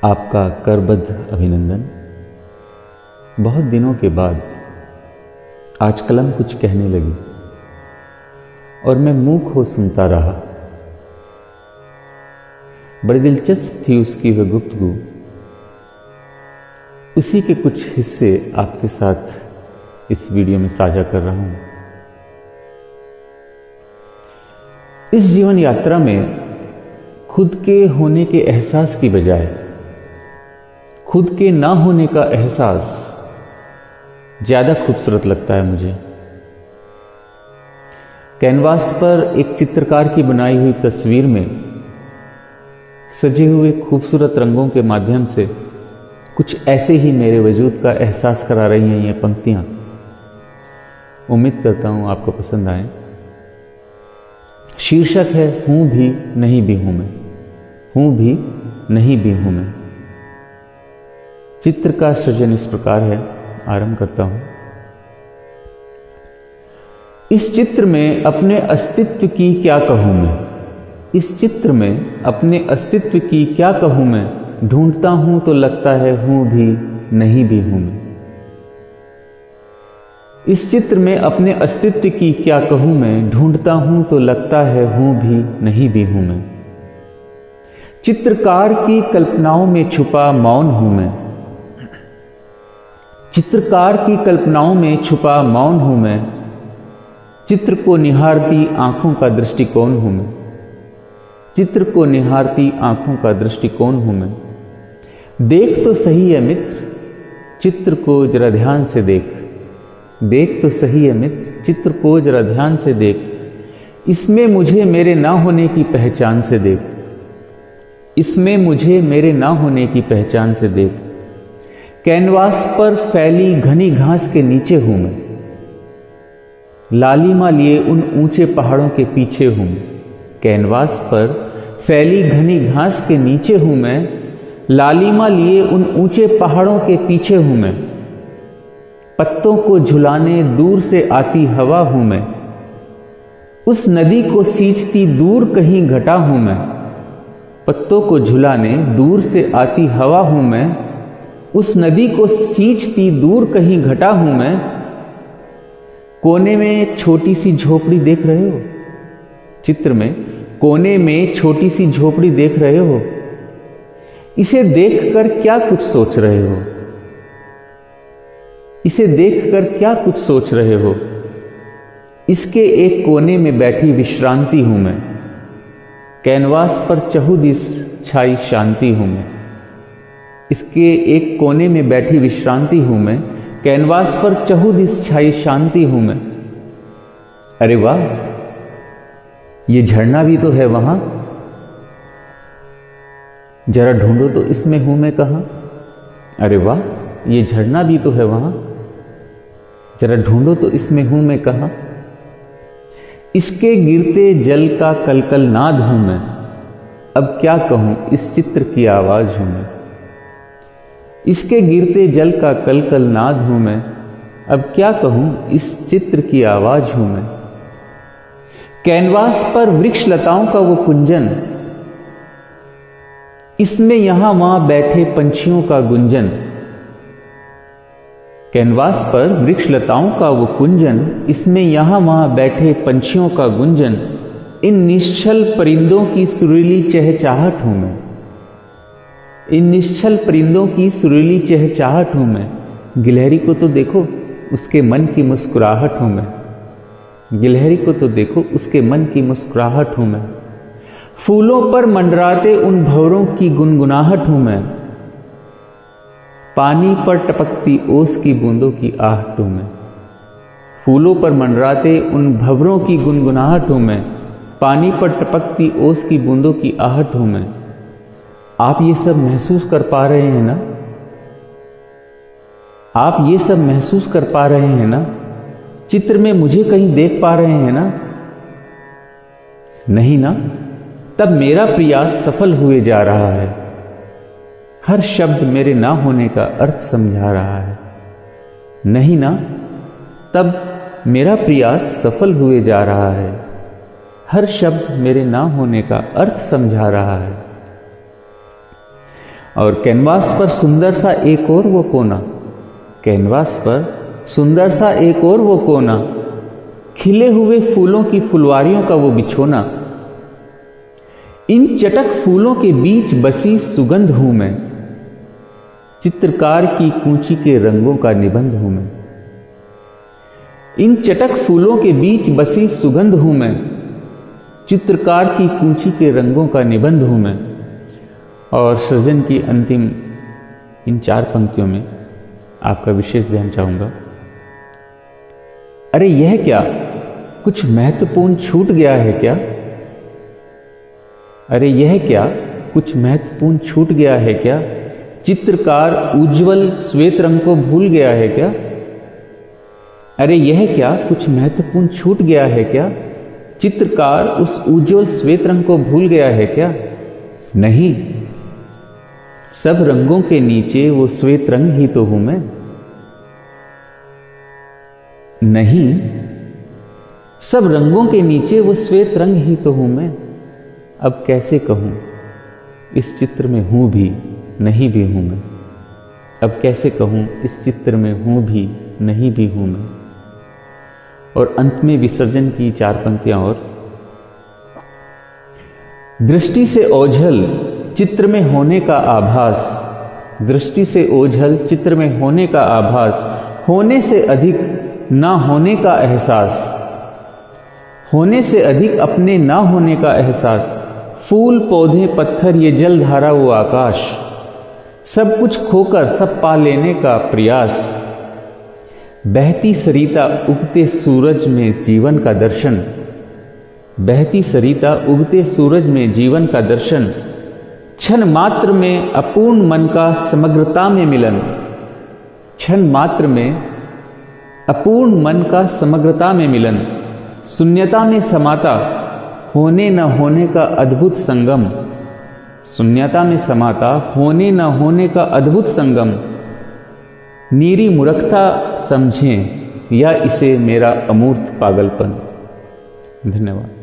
आपका करबद्ध अभिनंदन। बहुत दिनों के बाद आज कलम कुछ कहने लगी और मैं मूक हो सुनता रहा। बड़ी दिलचस्प थी उसकी वह गुफ्तगू। उसी के कुछ हिस्से आपके साथ इस वीडियो में साझा कर रहा हूं। इस जीवन यात्रा में खुद के होने के एहसास की बजाय खुद के ना होने का एहसास ज्यादा खूबसूरत लगता है मुझे। कैनवास पर एक चित्रकार की बनाई हुई तस्वीर में सजे हुए खूबसूरत रंगों के माध्यम से कुछ ऐसे ही मेरे वजूद का एहसास करा रही हैं ये पंक्तियां। उम्मीद करता हूं आपको पसंद आए। शीर्षक है हूं भी नहीं भी हूं मैं, हूं भी नहीं भी हूं मैं। चित्र का सृजन इस प्रकार है, आरंभ करता हूं। इस चित्र में अपने अस्तित्व की क्या कहूं मैं, इस चित्र में अपने अस्तित्व की क्या कहूं मैं, ढूंढता हूं तो लगता है हूं भी नहीं भी हूं मैं। इस चित्र में अपने अस्तित्व की क्या कहूं मैं, ढूंढता हूं तो लगता है हूं भी नहीं भी हूं मैं। चित्रकार की कल्पनाओं में छुपा मौन हूं मैं, चित्रकार की कल्पनाओं में छुपा मौन हूं मैं। चित्र को निहारती आंखों का दृष्टिकोण हूं मैं, चित्र को निहारती आंखों का दृष्टिकोण हूं मैं। देख तो सही है मित्र, चित्र को जरा ध्यान से देख, देख तो सही है मित्र, चित्र को जरा ध्यान से देख। इसमें मुझे मेरे ना होने की पहचान से देख, इसमें मुझे मेरे ना होने की पहचान से देख। कैनवास पर फैली घनी घास के नीचे हूं मैं, लालिमा लिए उन ऊंचे पहाड़ों के पीछे हूं मैं। कैनवास पर फैली घनी घास के नीचे हूं मैं, लालिमा लिए उन ऊंचे पहाड़ों के पीछे हूं मैं। पत्तों को झुलाने दूर से आती हवा हूं मैं, उस नदी को सींचती दूर कहीं घटा हूं मैं। पत्तों को झुलाने दूर से आती हवा हूं मैं, उस नदी को सींचती दूर कहीं घटा हूं मैं। कोने में छोटी सी झोपड़ी देख रहे हो, चित्र में कोने में छोटी सी झोपड़ी देख रहे हो। इसे देखकर क्या कुछ सोच रहे हो, इसे देखकर क्या कुछ सोच रहे हो। इसके एक कोने में बैठी विश्रांति हूं मैं, कैनवास पर चहुदिस छाई शांति हूं मैं। इसके एक कोने में बैठी विश्रांति हूं मैं, कैनवास पर चहुदिस छाई शांति हूं मैं। अरे वाह, ये झरना भी तो है वहां, जरा ढूंढो तो इसमें हूं मैं कहां। अरे वाह, ये झरना भी तो है वहां, जरा ढूंढो तो इसमें हूं मैं कहां। इसके गिरते जल का कलकल नाद हूं मैं, अब क्या कहूं इस चित्र की आवाज हूं मैं। इसके गिरते जल का कलकल नाद हूं मैं, अब क्या कहूं इस चित्र की आवाज हूं मैं। कैनवास पर वृक्ष लताओं का वो कुंजन, इसमें यहां वहां बैठे पंछियों का गुंजन। कैनवास पर वृक्ष लताओं का वो कुंजन, इसमें यहां वहां बैठे पंछियों का गुंजन। इन निश्चल परिंदों की सुरीली चहचहाहट हूं मैं, इन निश्चल परिंदों की सुरीली चहचहाहट हूं मैं। गिलहरी को तो देखो, उसके मन की मुस्कुराहट हूं मैं, गिलहरी को तो देखो, उसके मन की मुस्कुराहट हूं मैं। फूलों पर मंडराते उन भंवरों की गुनगुनाहट हूं मैं, पानी पर टपकती ओस की बूंदों की आहट हूं मैं। फूलों पर मंडराते उन भंवरों की गुनगुनाहट हूं मैं, पानी पर टपकती ओस की बूंदों की आहट हूं मैं। आप ये सब महसूस कर पा रहे हैं ना, आप ये सब महसूस कर पा रहे हैं ना। चित्र में मुझे कहीं देख पा रहे हैं ना, नहीं ना, तब मेरा प्रयास सफल हुए जा रहा है। हर शब्द मेरे ना होने का अर्थ समझा रहा है, नहीं ना, तब मेरा प्रयास सफल हुए जा रहा है। हर शब्द मेरे ना होने का अर्थ समझा रहा है। और कैनवास पर सुंदर सा एक और वो कोना, कैनवास पर सुंदर सा एक और वो कोना, खिले हुए फूलों की फुलवारियों का वो बिछोना। इन चटक फूलों के बीच बसी सुगंध हूं मैं, चित्रकार की कूंची के रंगों का निबंध हूं मैं। इन चटक फूलों के बीच बसी सुगंध हूं मैं, चित्रकार की कूंची के रंगों का निबंध हूं मैं। और सृजन की अंतिम इन 4 पंक्तियों में आपका विशेष ध्यान चाहूंगा। अरे यह क्या, कुछ महत्वपूर्ण छूट गया है क्या? अरे यह क्या, कुछ महत्वपूर्ण छूट गया है क्या? चित्रकार उज्जवल श्वेत रंग को भूल गया है क्या? अरे यह क्या, कुछ महत्वपूर्ण छूट गया है क्या? चित्रकार उस उज्जवल श्वेत रंग को भूल गया है क्या? नहीं, सब रंगों के नीचे वो श्वेत रंग ही तो हूं मैं। नहीं, सब रंगों के नीचे वो श्वेत रंग ही तो हूं मैं। अब कैसे कहूं, इस चित्र में हूं भी नहीं भी हूं मैं। अब कैसे कहूं, इस चित्र में हूं भी नहीं भी हूं मैं। और अंत में विसर्जन की 4 पंक्तियां और। दृष्टि से ओझल चित्र में होने का आभास, दृष्टि से ओझल चित्र में होने का आभास, होने से अधिक ना होने का एहसास, होने से अधिक अपने ना होने का एहसास। फूल पौधे पत्थर ये जल धारा वो आकाश, सब कुछ खोकर सब पा लेने का प्रयास। बहती सरिता उगते सूरज में जीवन का दर्शन, बहती सरिता उगते सूरज में जीवन का दर्शन। क्षण मात्र में अपूर्ण मन का समग्रता में मिलन, क्षण मात्र में अपूर्ण मन का समग्रता में मिलन। शून्यता में समाता होने न होने का अद्भुत संगम, शून्यता में समाता होने न होने का अद्भुत संगम। नीरी मूर्खता समझें या इसे मेरा अमूर्त पागलपन। धन्यवाद।